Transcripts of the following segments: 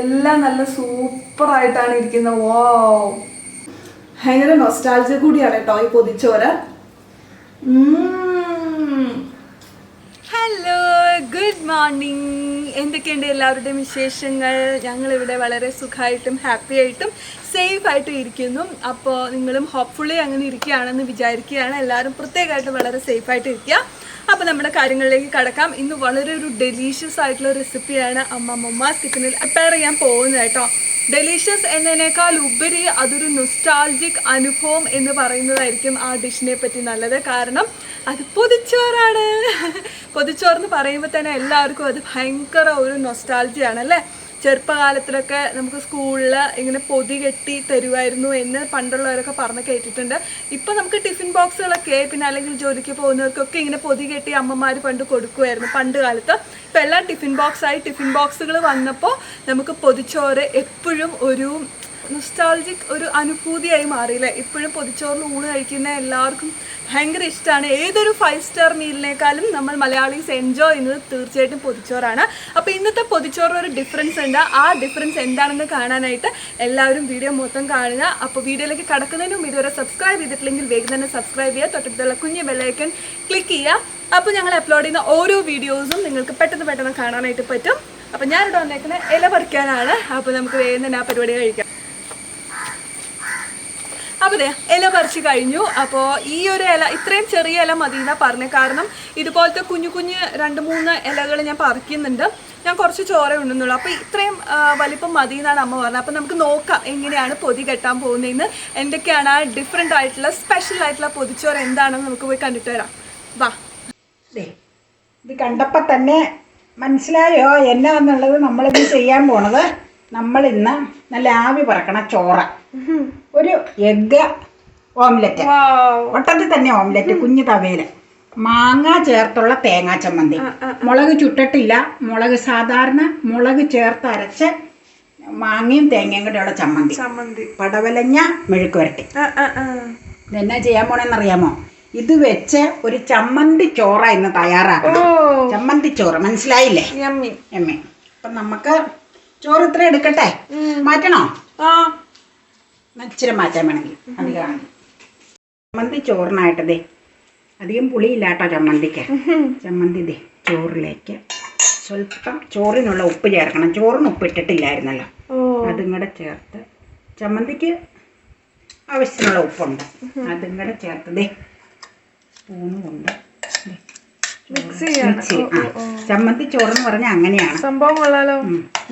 എല്ലാം നല്ല സൂപ്പറായിട്ടാണ് ഇരിക്കുന്നത്. വാവ്, ഭയങ്കര നൊസ്റ്റാൾജിയ കൂടിയാണ് കേട്ടോ ഈ പൊതിച്ചോറ്. Hello, good morning. എന്തൊക്കെയുണ്ട് എല്ലാവരുടെയും വിശേഷങ്ങൾ? ഞങ്ങളിവിടെ വളരെ സുഖമായിട്ടും ഹാപ്പി ആയിട്ടും സേഫ് ആയിട്ടും ഇരിക്കുന്നു. അപ്പോൾ നിങ്ങളും ഹോപ്പ്ഫുള്ളി അങ്ങനെ ഇരിക്കുകയാണെന്ന് വിചാരിക്കുകയാണ്. എല്ലാവരും പ്രത്യേകമായിട്ട് വളരെ സേഫായിട്ട് ഇരിക്കുക. അപ്പോൾ നമ്മുടെ കാര്യങ്ങളിലേക്ക് കടക്കാം. ഇന്ന് വളരെ ഒരു ഡെലീഷ്യസ് ആയിട്ടുള്ള റെസിപ്പിയാണ് മമ്മാസ് കിച്ചണിൽ പ്രിപ്പയർ ചെയ്യാൻ പോകുന്നത് കേട്ടോ. ഡെലീഷ്യസ് എന്നതിനേക്കാൾ ഉപരി അതൊരു നൊസ്റ്റാൾജിക് അനുഭവം എന്ന് പറയുന്നതായിരിക്കും ആ ഡിഷിനെ പറ്റി നല്ലത്. കാരണം അത് പൊതിച്ചോറാണ്. പൊതിച്ചോറെന്ന് പറയുമ്പോൾ തന്നെ എല്ലാവർക്കും അത് ഭയങ്കര ഒരു നൊസ്റ്റാൾജിയാണ് അല്ലേ. ചെറുപ്പകാലത്തിലൊക്കെ നമുക്ക് സ്കൂളിൽ ഇങ്ങനെ പൊതി കെട്ടി തരുമായിരുന്നു എന്ന് പണ്ടുള്ളവരൊക്കെ പറഞ്ഞ് കേട്ടിട്ടുണ്ട്. ഇപ്പോൾ നമുക്ക് ടിഫിൻ ബോക്സുകളൊക്കെ, പിന്നെ അല്ലെങ്കിൽ ജോലിക്ക് പോകുന്നവർക്കൊക്കെ ഇങ്ങനെ പൊതി കെട്ടി അമ്മമാർ പണ്ട് കൊടുക്കുമായിരുന്നു പണ്ട് കാലത്ത്. ഇപ്പോൾ എല്ലാം ടിഫിൻ ബോക്സായി. ടിഫിൻ ബോക്സുകൾ വന്നപ്പോൾ നമുക്ക് പൊതിച്ചോറ് എപ്പോഴും ഒരു നൊസ്റ്റാൾജിക് ഒരു അനുഭൂതിയായി മാറിയില്ലേ. ഇപ്പോഴും പൊതിച്ചോറിൽ ഊണ് കഴിക്കുന്ന എല്ലാവർക്കും ഭയങ്കര ഇഷ്ടമാണ്. ഏതൊരു 5 സ്റ്റാർ മീലിനേക്കാളും നമ്മൾ മലയാളീസ് എൻജോയ് ചെയ്യുന്നത് തീർച്ചയായിട്ടും പൊതിച്ചോറാണ്. അപ്പോൾ ഇന്നത്തെ പൊതിച്ചോറിന് ഒരു ഡിഫറൻസ് ഉണ്ട്. ആ ഡിഫറൻസ് എന്താണെന്ന് കാണാനായിട്ട് എല്ലാവരും വീഡിയോ മൊത്തം കാണുക. അപ്പോൾ വീഡിയോയിലേക്ക് കടക്കുന്നതിന് മുമ്പ് ഇതുവരെ സബ്സ്ക്രൈബ് ചെയ്തിട്ടില്ലെങ്കിൽ വേഗം തന്നെ സബ്സ്ക്രൈബ് ചെയ്യുക. തൊട്ടടുത്തുള്ള കുഞ്ഞ് ബെല്ലൈക്കൺ ക്ലിക്ക് ചെയ്യുക. അപ്പോൾ ഞങ്ങൾ അപ്ലോഡ് ചെയ്യുന്ന ഓരോ വീഡിയോസും നിങ്ങൾക്ക് പെട്ടെന്ന് കാണാനായിട്ട് പറ്റും. അപ്പോൾ ഞാനിവിടെ വന്നേക്കുന്നത് ഇല പറിക്കാനാണ്. അപ്പോൾ നമുക്ക് വേഗം തന്നെ ആ പരിപാടി കഴിക്കാം. അപ്പോൾ അതെ, ഇല പറിച്ച് കഴിഞ്ഞു. അപ്പോൾ ഈ ഒരു ഇല, ഇത്രയും ചെറിയ ഇല മതി എന്നാണ് പറഞ്ഞത്. കാരണം ഇതുപോലത്തെ കുഞ്ഞു 2-3 ഇലകൾ ഞാൻ പറിക്കുന്നുണ്ട്. ഞാൻ കുറച്ച് ചോറേ ഉണ്ടെന്നുള്ളൂ. അപ്പോൾ ഇത്രയും വലിപ്പം മതി എന്നാണ് അമ്മ പറഞ്ഞത്. അപ്പോൾ നമുക്ക് നോക്കാം എങ്ങനെയാണ് പൊതി കെട്ടാൻ പോകുന്നതെന്ന്, എന്തൊക്കെയാണ് ആ ഡിഫറെൻ്റ് ആയിട്ടുള്ള സ്പെഷ്യൽ ആയിട്ടുള്ള പൊതിച്ചോറ് എന്താണെന്ന് നമുക്ക് പോയി കണ്ടിട്ട് വരാം. വാ. ഇത് കണ്ടപ്പോൾ തന്നെ മനസ്സിലായോ എന്നാന്നുള്ളത് നമ്മളിത് ചെയ്യാൻ പോണത്? നമ്മളിന്ന് നല്ല ആവി പറക്കണ ചോറ, ഒരു എഗ്ഗ് ഓംലെറ്റ്, ഒട്ടത്തിൽ തന്നെ ഓംലെറ്റ്, കുഞ്ഞു തവയില്, മാങ്ങ ചേർത്തുള്ള തേങ്ങാ ചമ്മന്തി, മുളക് ചുട്ടിട്ടില്ല, മുളക് സാധാരണ മുളക് ചേർത്ത് അരച്ച് മാങ്ങയും തേങ്ങയും കൂടെയുള്ള ചമ്മന്തി, പടവലങ്ങ മെഴുക്ക് വരട്ടി. ഇതെന്നാ ചെയ്യാൻ പോണെന്നറിയാമോ? ഇത് വെച്ച് ഒരു ചമ്മന്തി ചോറ ഇന്ന് തയ്യാറാക്കണം. ചമ്മന്തി ചോറ്, മനസ്സിലായില്ലേ? എമ്മി. അപ്പം നമുക്ക് ചോറ് ഇത്ര എടുക്കട്ടെ? മാറ്റണോ? ഇച്ചിരി മാറ്റാൻ വേണമെങ്കിൽ അധികമാണ്. ചമ്മന്തി ചോറിനായിട്ടതേ അധികം പുളിയില്ലാട്ടോ ചമ്മന്തിക്ക്. ചമ്മന്തി ഇതേ ചോറിലേക്ക് സ്വല്പം ചോറിനുള്ള ഉപ്പ് ചേർക്കണം. ചോറിന് ഉപ്പ് ഇട്ടിട്ടില്ലായിരുന്നല്ലോ, അതും കൂടെ ചേർത്ത്, ചമ്മന്തിക്ക് ആവശ്യത്തിനുള്ള ഉപ്പുണ്ട്, അതും കൂടെ ചേർത്തതേ സ്പൂണ് കൊണ്ട് മിക്സ് ചെയ്യും. ചമ്മന്തി ചോറെന്ന് പറഞ്ഞാൽ അങ്ങനെയാണ് സംഭവം.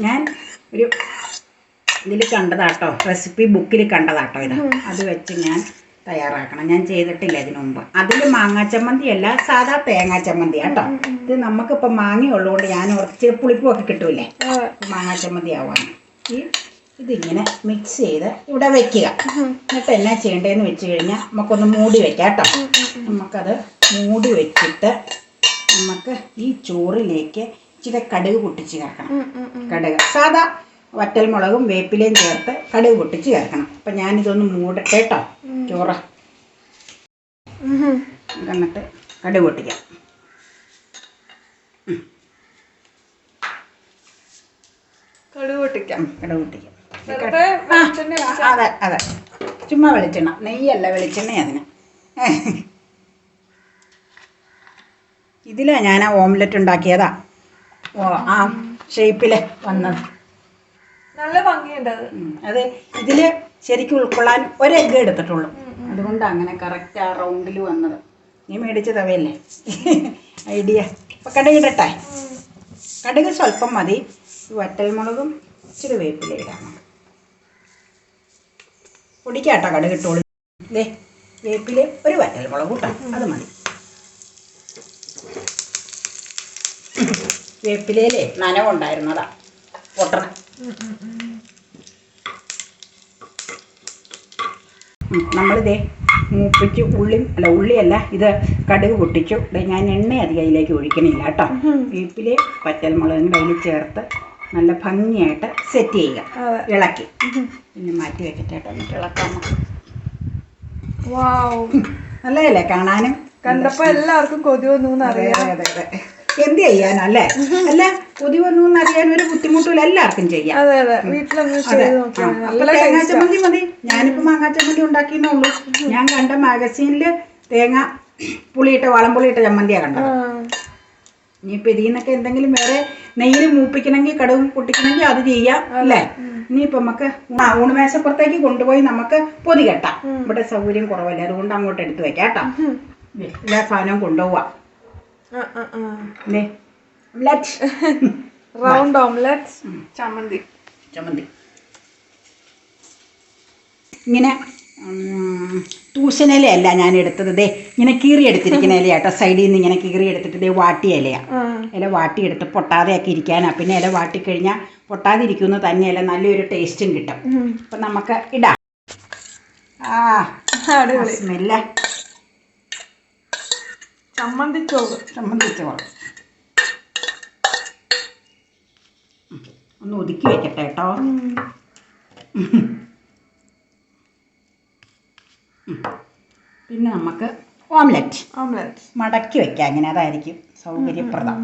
ഞാൻ ഒരു ഇതിൽ കണ്ടതാട്ടോ, റെസിപ്പി ബുക്കിൽ കണ്ടതാട്ടോ ഇത്. അത് വെച്ച് ഞാൻ തയ്യാറാക്കണം. ഞാൻ ചെയ്തിട്ടില്ല ഇതിനു മുമ്പ്. അതിൽ മാങ്ങാ ചമ്മന്തി അല്ല, സാധാ തേങ്ങാ ചമ്മന്തി കേട്ടോ. ഇത് നമുക്കിപ്പോൾ മാങ്ങ ഉള്ളതുകൊണ്ട് ഞാൻ കുറച്ച് പുളിപ്പൊക്കെ കിട്ടൂലേ, മാങ്ങാ ചമ്മന്തി ആവാണ്. ഇതിങ്ങനെ മിക്സ് ചെയ്ത് ഇവിടെ വെക്കുക. എന്നിട്ട് എന്നാ ചെയ്യേണ്ടതെന്ന് വെച്ച് കഴിഞ്ഞാൽ നമുക്കൊന്ന് മൂടി വെക്കാം കേട്ടോ. നമുക്കത് മൂടി വെച്ചിട്ട് നമുക്ക് ഈ ചോറിലേക്ക് ഇച്ചിരി കടുക് പൊട്ടിച്ച് ചേർക്കണം. കടുക് സാധാ വറ്റൽമുളകും വേപ്പിലയും ചേർത്ത് കടുക് പൊട്ടിച്ച് ചേർക്കണം. അപ്പം ഞാനിതൊന്ന് മൂടട്ടെ കേട്ടോ ചോറ്. എന്നിട്ട് കടുക് പൊട്ടിക്കാം. അതെ, ചുമ്മാ വെളിച്ചെണ്ണ, നെയ്യല്ല വെളിച്ചെണ്ണ അതിന്. ഇതിലാ ഞാൻ ആ ഓംലെറ്റ് ഉണ്ടാക്കിയതാ. ആ ഷേപ്പില് വന്നത് നല്ല ഭംഗിയുണ്ട്. അത് ഇതില് ശരിക്കും ഉൾക്കൊള്ളാൻ ഒരു എഗ്ഗ് എടുത്തിട്ടുള്ളൂ, അതുകൊണ്ട് അങ്ങനെ കറക്റ്റ് ആ റൗണ്ടിൽ വന്നത്. നീ മേടിച്ച തവയല്ലേ ഐഡിയ. അപ്പം കടുക് ഇടട്ടെ? കടുക് സ്വല്പം മതി. വറ്റൽമുളകും ഇച്ചിരി വേപ്പില ഇടാം. പൊടിക്കാട്ടോ കടുക് ഇട്ടോളൂ. ദേ വേപ്പില, ഒരു വറ്റൽമുളക് കൂട്ടാം, അത് മതി. വേപ്പിലയിലേ നനവുണ്ടായിരുന്നതാ പൊട്ടണ. നമ്മളിതേ മൂപ്പിച്ച് ഉള്ളിയല്ല ഇത് കടുക് പൊട്ടിച്ചു. ഞാൻ എണ്ണ അധികം അതിലേക്ക് ഒഴിക്കണില്ല കേട്ടോ. വേപ്പിലെ പച്ചമുളകും കയ്യിൽ ചേർത്ത് നല്ല ഭംഗിയായിട്ട് സെറ്റ് ചെയ്യുക, ഇളക്കി പിന്നെ മാറ്റി വെച്ചിട്ട് കേട്ടോ. എന്നിട്ട് ഇളക്കാം. നല്ലതല്ലേ കാണാനും? കണ്ടപ്പോൾ എല്ലാവർക്കും കൊതി വന്നു. അതെ, എന്ത് ചെയ്യാനല്ലേ? അല്ല പൊതി വന്നു എന്നറിയാൻ ഒരു ബുദ്ധിമുട്ടില്ല, എല്ലാവർക്കും ചെയ്യാം. അതെ അതെ, വീട്ടിലൊന്ന് ചെയ്ത് നോക്കിയാൽ അപ്പൊ തേങ്ങാ ചമ്മന്തി മതി. ഞാനിപ്പോ മാങ്ങാ ചമ്മന്തി ഉണ്ടാക്കിയെന്നേ ഉള്ളൂ. ഞാൻ കണ്ട മാഗസീനില് തേങ്ങ പുളിയിട്ട വാളംപുളിയിട്ട ചമ്മന്തിയാണ് കണ്ടത്. ഇനിയിപ്പോൾ ഇതിൽ നിന്നൊക്കെ എന്തെങ്കിലും വേറെ നെയ്യിൽ മൂപ്പിക്കണമെങ്കിൽ കടുകും പൊട്ടിക്കണമെങ്കിൽ അത് ചെയ്യാം അല്ലേ. ഇനിയിപ്പോൾ നമുക്ക് ഊണുമേശപ്പുറത്തേക്ക് കൊണ്ടുപോയി നമുക്ക് പൊതി കെട്ടാം. ഇവിടെ സൗകര്യം കുറവല്ലേ, അതുകൊണ്ട് അങ്ങോട്ട് എടുത്ത് വെക്കാം കേട്ടോ. എല്ലാ സാധനവും കൊണ്ടുപോവാം. റൗണ്ട് ഓംലെറ്റ് ചമ്മന്തി. ചമ്മന്തി ഇങ്ങനെ തൂശനിലയല്ല ഞാൻ എടുത്തത്, ദേ ഇങ്ങനെ കീറി എടുത്തിരിക്കുന്ന ഇല കേട്ടോ. സൈഡിൽ നിന്ന് ഇങ്ങനെ കീറി എടുത്തിട്ട് ദേ വാട്ടിയ ഇലയാണ്. ഇല വാട്ടിയെടുത്ത് പൊട്ടാതെയൊക്കെ ഇരിക്കാനാ. പിന്നെ ഇല വാട്ടിക്കഴിഞ്ഞാൽ പൊട്ടാതിരിക്കുന്ന തന്നെയല്ല, നല്ലൊരു ടേസ്റ്റും കിട്ടും. അപ്പം നമുക്ക് ഇടാം. സ്മെല്ല ചമ്മന്തിച്ചോറ്. ചമ്മന്തിച്ചോറ് ഒന്ന് ഒതുക്കി വെക്കട്ടെ കേട്ടോ. പിന്നെ നമുക്ക് ഓംലെറ്റ് മടക്കി വെക്കാം. അങ്ങനെ അതായിരിക്കും സൗകര്യപ്രദം.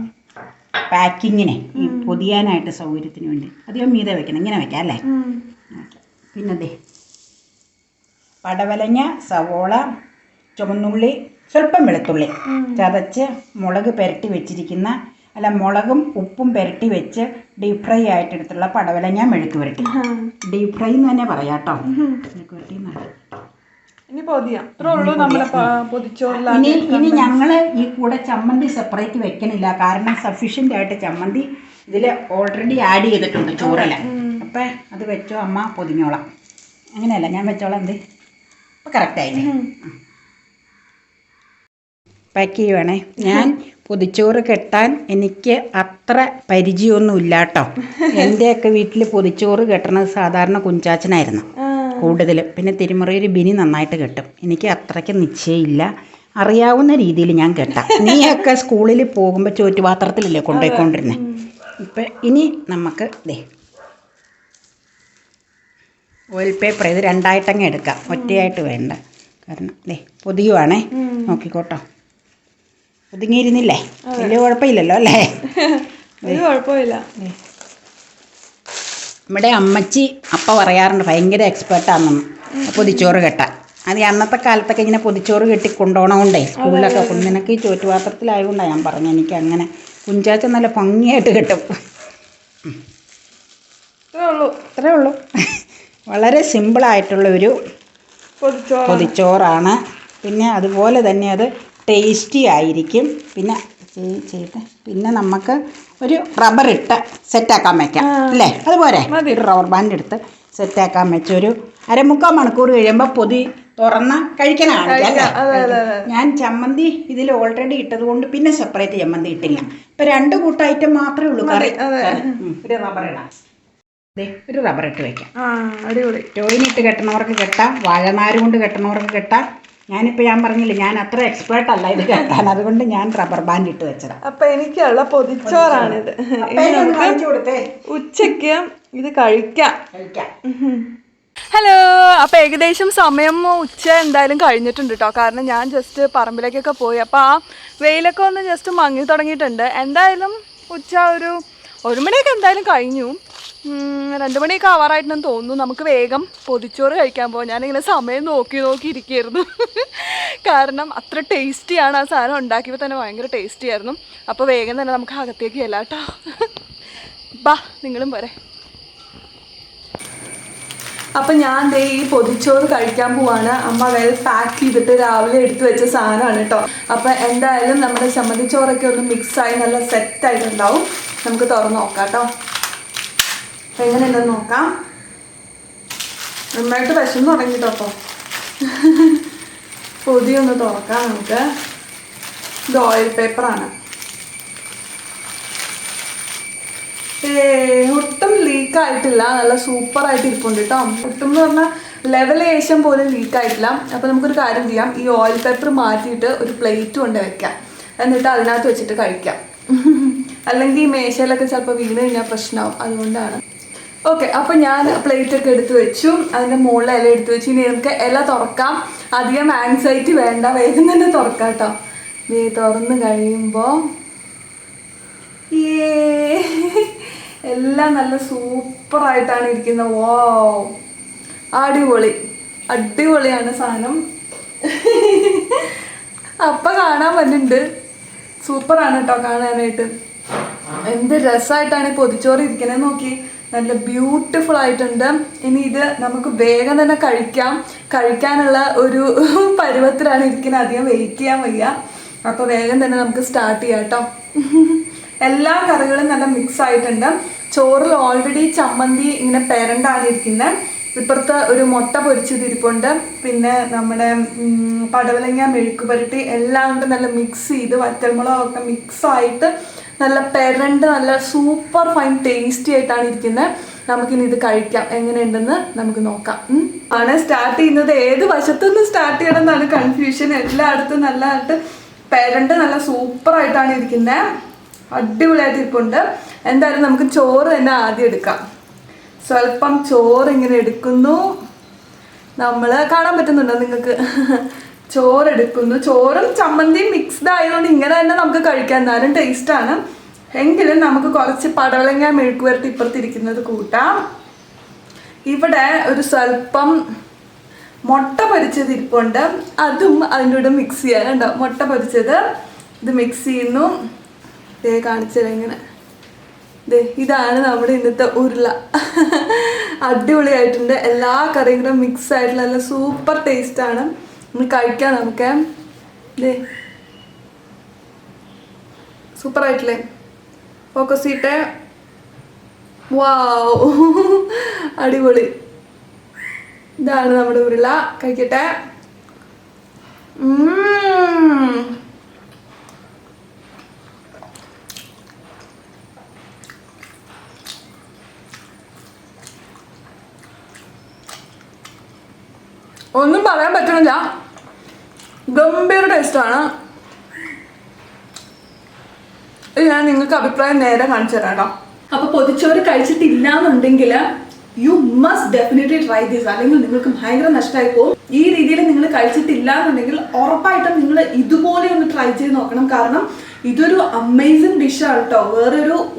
പാക്കിങ്ങിനെ ഈ പൊതിയാനായിട്ട് സൗകര്യത്തിന് വേണ്ടി അധികം മീതെ വെക്കണം. ഇങ്ങനെ വെക്കാം അല്ലേ. പിന്നെ ദേ പടവലങ്ങ, സവോള, ചുവന്നുള്ളി, സ്വല്പം വെളുത്തുള്ളി ചതച്ച് മുളക് പുരട്ടി വെച്ചിരിക്കുന്ന, അല്ല മുളകും ഉപ്പും പുരട്ടി വെച്ച് ഡീപ് ഫ്രൈ ആയിട്ടെടുത്തുള്ള പടവലങ്ങ മെഴുക്ക് പുരട്ടി. ഡീപ് ഫ്രൈ എന്ന് തന്നെ പറയാം കേട്ടോ. മെഴുക്ക് പുരട്ടി ഇനി ഞങ്ങൾ ഈ കൂടെ ചമ്മന്തി സെപ്പറേറ്റ് വെക്കണില്ല. കാരണം സഫീഷ്യൻ്റ് ആയിട്ട് ചമ്മന്തി ഇതിൽ ഓൾറെഡി ആഡ് ചെയ്തിട്ടുണ്ട് ചോറിൽ. അപ്പം അത് വെച്ചോ അമ്മ, പൊതിഞ്ഞോളാം. അങ്ങനെയല്ല, ഞാൻ വെച്ചോളാം. എന്ത് ഇപ്പം കറക്റ്റായില്ലേ. പാക്ക് ചെയ്യുവാണേ. ഞാൻ പൊതിച്ചോറ് കെട്ടാൻ എനിക്ക് അത്ര പരിചയമൊന്നുമില്ല കേട്ടോ. എൻ്റെയൊക്കെ വീട്ടിൽ പൊതിച്ചോറ് കെട്ടണത് സാധാരണ കുഞ്ചാച്ചനായിരുന്നു കൂടുതൽ. പിന്നെ തിരുമുറയിൽ ബിനി നന്നായിട്ട് കെട്ടും. എനിക്ക് അത്രയ്ക്ക് നിശ്ചയമില്ല. അറിയാവുന്ന രീതിയിൽ ഞാൻ കെട്ടാം. നീയൊക്കെ സ്കൂളിൽ പോകുമ്പോൾ ചോറ്റുപാത്രത്തിലല്ലേ കൊണ്ടുപോയിക്കൊണ്ടിരുന്നത്. ഇപ്പം ഇനി നമുക്ക് ദേ ഓയിൽ പേപ്പർ ഇത് രണ്ടായിട്ടങ്ങ് എടുക്കാം, ഒറ്റയായിട്ട് വേണ്ട. കാരണം ദേ പൊതിയുവാണേ, നോക്കിക്കോട്ടോ. ഒതുങ്ങിയിരുന്നില്ലേ, വലിയ കുഴപ്പമില്ലല്ലോ അല്ലേ. കുഴപ്പമില്ല. നമ്മുടെ അമ്മച്ചി അപ്പം പറയാറുണ്ട് ഭയങ്കര എക്സ്പേർട്ടാണെന്ന് പൊതിച്ചോറ് കെട്ടാൻ. അത് അന്നത്തെ കാലത്തൊക്കെ ഇങ്ങനെ പൊതിച്ചോറ് കെട്ടി കൊണ്ടുപോകണോണ്ടേ സ്കൂളിലൊക്കെ കൊണ്ട്. നിനക്ക് ഈ ചോറ്റുപാത്രത്തിലായതുകൊണ്ടാണ് ഞാൻ പറഞ്ഞു. എനിക്ക് അങ്ങനെ കുഞ്ചാച്ച നല്ല ഭംഗിയായിട്ട് കിട്ടും. ഇത്രേ ഉള്ളൂ. വളരെ സിമ്പിളായിട്ടുള്ള ഒരു പൊതിച്ചോറാണ്. പിന്നെ അതുപോലെ തന്നെ അത് ടേസ്റ്റി ആയിരിക്കും. പിന്നെ നമുക്ക് ഒരു റബ്ബർ ഇട്ട് സെറ്റാക്കാൻ വയ്ക്കാം അല്ലേ. അതുപോലെ ഒരു റബ്ബർ ബാൻഡ് എടുത്ത് സെറ്റാക്കാൻ വെച്ച് ഒരു 1/4 മണിക്കൂർ കഴിയുമ്പോൾ പൊതി തുറന്ന് കഴിക്കാനാണ്. ഞാൻ ചമ്മന്തി ഇതിൽ ഓൾറെഡി ഇട്ടത് കൊണ്ട് പിന്നെ സെപ്പറേറ്റ് ചമ്മന്തി ഇട്ടില്ല. ഇപ്പം 2 കൂട്ടം ഐറ്റം മാത്രമേ ഉള്ളൂ കറി. ഒരു റബ്ബർ ഇടാം. ഒരു റബ്ബർ ഇട്ട് വെക്കാം. അടിപൊളി. ടോയിനിട്ട് കെട്ടണവർക്ക് കെട്ടാം, വാഴനാര് കൊണ്ട് കെട്ടണവർക്ക് കെട്ടാം. ഞാനിപ്പോൾ ഞാൻ പറഞ്ഞില്ല, ഞാൻ അത്ര എക്സ്പേർട്ട് അല്ല ഇത് കെട്ടാൻ. അതുകൊണ്ട് ഞാൻ റബ്ബർ ബാൻഡ് ഇട്ട് വെച്ചതാണ്. അപ്പം എനിക്കുള്ള പൊതിച്ചോറാണിത്. ഉച്ചയ്ക്ക് ഇത് കഴിക്കാം. ഹലോ. അപ്പോൾ ഏകദേശം സമയം ഉച്ച എന്തായാലും കഴിഞ്ഞിട്ടുണ്ട് കേട്ടോ. കാരണം ഞാൻ ജസ്റ്റ് പറമ്പിലേക്കൊക്കെ പോയി. അപ്പോൾ ആ വെയിലൊക്കെ ഒന്ന് ജസ്റ്റ് മങ്ങി തുടങ്ങിയിട്ടുണ്ട്. എന്തായാലും ഉച്ച ഒരു 1 മണിയൊക്കെ എന്തായാലും കഴിഞ്ഞു. 2 മണിയൊക്കെ ആവാറായിട്ടുണ്ടെന്ന് തോന്നുന്നു. നമുക്ക് വേഗം പൊതിച്ചോറ് കഴിക്കാൻ പോകാം. ഞാനിങ്ങനെ സമയം നോക്കി ഇരിക്കുകയായിരുന്നു. കാരണം അത്ര ടേസ്റ്റിയാണ് ആ സാധനം. ഉണ്ടാക്കിയപ്പോൾ തന്നെ ഭയങ്കര ടേസ്റ്റി ആയിരുന്നു. അപ്പോൾ വേഗം തന്നെ നമുക്ക് അകത്തേക്ക് ചെല്ലാം കേട്ടോ. ബാ, നിങ്ങളും പോരെ. അപ്പം ഞാൻ ദേ ഈ പൊതിച്ചോറ് കഴിക്കാൻ പോവാണ്. അമ്മ വെൽ പാക്ക് ചെയ്തിട്ട് രാവിലെ എടുത്തു വെച്ച സാധനമാണ് കേട്ടോ. അപ്പം എന്തായാലും നമ്മുടെ ചമ്മന്തിച്ചോറൊക്കെ ഒന്ന് മിക്സായി നല്ല സെറ്റായിട്ടുണ്ടാവും. നമുക്ക് തുറന്ന് നോക്കാം കേട്ടോ. അപ്പം എങ്ങനെയുണ്ടെന്ന് നോക്കാം. നന്നായിട്ട് വിശന്ന് തുടങ്ങിട്ടോ. അപ്പോൾ പൊതിയൊന്ന് തുറക്കാം നമുക്ക്. ഇത് ഓയിൽ പേപ്പറാണ്. ഒട്ടും ലീക്കായിട്ടില്ല. നല്ല സൂപ്പറായിട്ട് ഇരിപ്പുണ്ട് കേട്ടോ. ഒട്ടും എന്ന് പറഞ്ഞാൽ ലെവലേശം പോലും ലീക്കായിട്ടില്ല. അപ്പോൾ നമുക്കൊരു കാര്യം ചെയ്യാം. ഈ ഓയിൽ പേപ്പർ മാറ്റിയിട്ട് ഒരു പ്ലേറ്റ് കൊണ്ട് വെക്കാം. എന്നിട്ട് അതിനകത്ത് വെച്ചിട്ട് കഴിക്കാം. അല്ലെങ്കിൽ ഈ മേശയിലൊക്കെ ചിലപ്പോൾ വീണ് കഴിഞ്ഞാൽ പ്രശ്നമാവും. അതുകൊണ്ടാണ്. ഓക്കെ, അപ്പോൾ ഞാൻ പ്ലേറ്റൊക്കെ എടുത്ത് വെച്ചു. അതിൻ്റെ മുകളിൽ ഇല എടുത്ത് വെച്ചു. ഇനി നമുക്ക് ഇല തുറക്കാം. അധികം ആൻസൈറ്റി വേണ്ട, വേഗം തന്നെ തുറക്കാം കേട്ടോ. നീ തുറന്ന് കഴിയുമ്പോൾ എല്ലാം നല്ല സൂപ്പറായിട്ടാണ് ഇരിക്കുന്നത്. വോ, അടിപൊളി, അടിപൊളിയാണ് സാധനം. അപ്പം കാണാൻ വന്നിട്ടുണ്ട്. സൂപ്പറാണ് കേട്ടോ കാണാനായിട്ട്. എന്ത് രസമായിട്ടാണ് ഈ പൊതിച്ചോറ് ഇരിക്കുന്നത് നോക്കി. നല്ല ബ്യൂട്ടിഫുൾ ആയിട്ടുണ്ട്. ഇനി ഇത് നമുക്ക് വേഗം തന്നെ കഴിക്കാനുള്ള ഒരു പരുവത്തിലാണ് ഇരിക്കുന്നത്. അധികം വെയിറ്റ് ചെയ്യാൻ വയ്യ. അപ്പോൾ വേഗം തന്നെ നമുക്ക് സ്റ്റാർട്ട് ചെയ്യാം കേട്ടോ. എല്ലാ കറികളും നല്ല മിക്സ് ആയിട്ടുണ്ട്. ചോറിൽ ഓൾറെഡി ചമ്മന്തി ഇങ്ങനെ പെരണ്ടാണ് ഇരിക്കുന്നത്. ഇപ്പുറത്ത് ഒരു മുട്ട പൊരിച്ചത് ഇരിപ്പുണ്ട്. പിന്നെ നമ്മുടെ പടവലങ്ങ മെഴുക്ക് പുരട്ടി എല്ലാം കൊണ്ട് നല്ല മിക്സ് ചെയ്ത് വറ്റൽമുളകൊക്കെ മിക്സായിട്ട് നല്ല പെരണ്ട് നല്ല സൂപ്പർ ഫൈൻ ടേസ്റ്റി ആയിട്ടാണ് ഇരിക്കുന്നത്. നമുക്കിനി ഇത് കഴിക്കാം. എങ്ങനെയുണ്ടെന്ന് നമുക്ക് നോക്കാം. ആണ് സ്റ്റാർട്ട് ചെയ്യുന്നത്. ഏത് വശത്തുനിന്ന് സ്റ്റാർട്ട് ചെയ്യണം എന്നാണ് കൺഫ്യൂഷൻ. എല്ലായിടത്തും നല്ലതായിട്ട് പെരണ്ട് നല്ല സൂപ്പറായിട്ടാണ് ഇരിക്കുന്നത്. അടിപൊളിയായിട്ട് ഇരിപ്പുണ്ട്. എന്തായാലും നമുക്ക് ചോറ് തന്നെ ആദ്യം എടുക്കാം. സ്വല്പം ചോറ് ഇങ്ങനെ എടുക്കുന്നു. നമ്മൾ കാണാൻ പറ്റുന്നുണ്ടോ നിങ്ങൾക്ക്? ചോറെടുക്കുന്നു. ചോറും ചമ്മന്തിയും മിക്സ്ഡ് ആയതുകൊണ്ട് ഇങ്ങനെ തന്നെ നമുക്ക് കഴിക്കാം. എന്നാലും ടേസ്റ്റാണ്. എങ്കിലും നമുക്ക് കുറച്ച് പടവലങ്ങ മെഴുക്ക് പുരട്ടി ഇപ്പുറത്തിരിക്കുന്നത് കൂട്ടാം. ഇവിടെ ഒരു സ്വല്പം മുട്ട പൊരിച്ചത് ഇരിപ്പുണ്ട്. അതും അതിൻ്റെ കൂടെ മിക്സ് ചെയ്യാൻ. കണ്ടോ, മുട്ട പൊരിച്ചത് ഇത് മിക്സ് ചെയ്യുന്നു. കാണിച്ചത് എങ്ങനെ. ഇതാണ് നമ്മുടെ ഇന്നത്തെ ഉരുള. അടിപൊളിയായിട്ടുണ്ട്. എല്ലാ കറിയും കൂടെ മിക്സ് ആയിട്ടുള്ള നല്ല സൂപ്പർ ടേസ്റ്റാണ്. കഴിക്കാം നമുക്ക്. സൂപ്പറായിട്ടില്ലേ? ഫോക്കസ് ചെയ്തിട്ട്. വാവ്, അടിപൊളി. ഇതാണ് നമ്മുടെ ഉരുള. കഴിക്കട്ടെ. ഒന്നും പറയാൻ പറ്റണില്ല. ഗംഭീര ടേസ്റ്റാണ്. ഞാൻ നിങ്ങൾക്ക് അഭിപ്രായം നേരെ കാണിച്ചു തരാം കേട്ടോ. അപ്പൊ പൊതിച്ചോറ് കഴിച്ചിട്ടില്ല എന്നുണ്ടെങ്കിൽ you must definitely try this. അല്ലെങ്കിൽ നിങ്ങൾക്ക് ഭയങ്കര നഷ്ടമായി പോകും. ഈ രീതിയിൽ നിങ്ങൾ കഴിച്ചിട്ടില്ല എന്നുണ്ടെങ്കിൽ ഉറപ്പായിട്ടും നിങ്ങൾ ഇതുപോലെ ഒന്ന് ട്രൈ ചെയ്ത് നോക്കണം. കാരണം ഇതൊരു അമേസിങ് ഡിഷാണ് കേട്ടോ.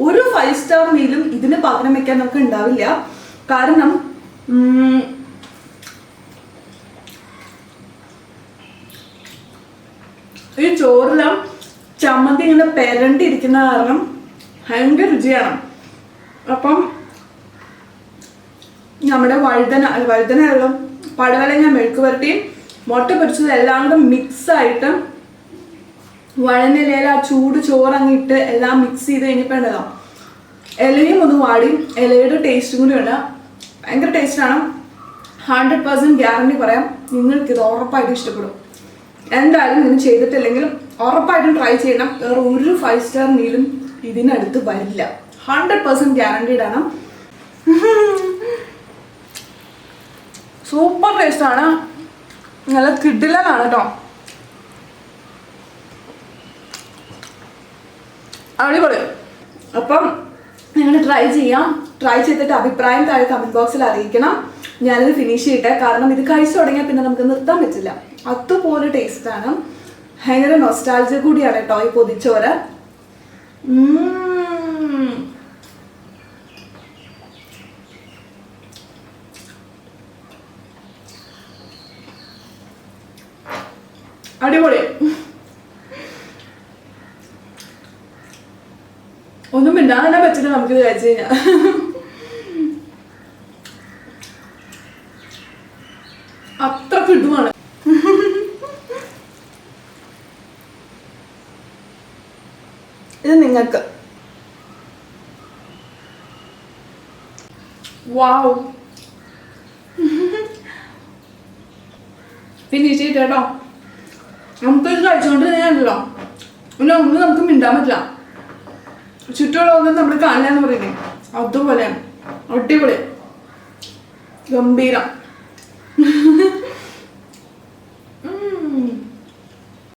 ഒരു 5 സ്റ്റാർ മീലും ഇതിന് പകരം വെക്കാൻ നമുക്ക് ഉണ്ടാവില്ല. കാരണം ഈ ചോറിലും ചമ്മന്തി ഇങ്ങനെ പെരണ്ടിരിക്കുന്ന കാരണം ഭയങ്കര രുചിയാണ്. അപ്പം നമ്മുടെ വഴുതനയുള്ള പടവലങ്ങ മെഴുക്ക് പുരട്ടിയും മുട്ട പൊരിച്ചത് എല്ലാം കൂടെ മിക്സായിട്ട് വഴനിലയിൽ ആ ചൂട് ചോറങ്ങിട്ട് എല്ലാം മിക്സ് ചെയ്ത് കഴിഞ്ഞപ്പോണ്ടല്ലോ ഇലയും ഒന്ന് വാടി. ഇലയുടെ ടേസ്റ്റും കൂടി ഉണ്ട്. ഭയങ്കര ടേസ്റ്റാണ്. 100% ഗ്യാരണ്ടി പറയാം. നിങ്ങൾക്കിത് ഉറപ്പായിട്ടും ഇഷ്ടപ്പെടും. എന്തായാലും നിങ്ങൾ ചെയ്തിട്ടില്ലെങ്കിൽ ഉറപ്പായിട്ടും ട്രൈ ചെയ്യണം. വേറെ ഒരു 5 സ്റ്റാർ മീലും ഇതിനടുത്ത് വരില്ല. 100% ഗ്യാരണ്ടീഡ് ആണ്. സൂപ്പർ ടേസ്റ്റാണ്. നല്ല കിടിലനാണ് കേട്ടോ. അടിപൊളി. അപ്പം നിങ്ങൾ ട്രൈ ചെയ്യാം. ട്രൈ ചെയ്തിട്ട് അഭിപ്രായം താഴെ കമൻറ്റ് ബോക്സിൽ അറിയിക്കണം. ഞാനിത് ഫിനിഷ് ചെയ്യട്ടെ. കാരണം ഇത് കഴിച്ചു തുടങ്ങിയാൽ പിന്നെ നമുക്ക് നിർത്താൻ പറ്റില്ല. അതുപോലെ ടേസ്റ്റാണ്. ഭയങ്കര നൊസ്റ്റാൾജിയ കൂടിയാണ് കേട്ടോ ഈ പൊതിച്ചോറ്. അടിപൊളി. ഒന്നും മിണ്ടാതെ പറ്റില്ല നമുക്കിത് കഴിച്ചു കഴിഞ്ഞാൽ. അത്ര കിട്ടുവാണ്. ഇത് നിങ്ങൾക്ക്. വാവ്, ഫിനിഷ് ചെയ്തിട്ടോ. നമുക്കിത് കഴിച്ചുകൊണ്ടിരുന്നല്ലോ പിന്നെ ഒന്നും നമുക്ക് മിണ്ടാൻ പറ്റില്ല. ചുറ്റുമുള്ളതൊന്നും നമ്മൾ കാണില്ലാന്ന് പറയുന്നേ അതുപോലെയാണ്. അടിപൊളി, ഗംഭീരം.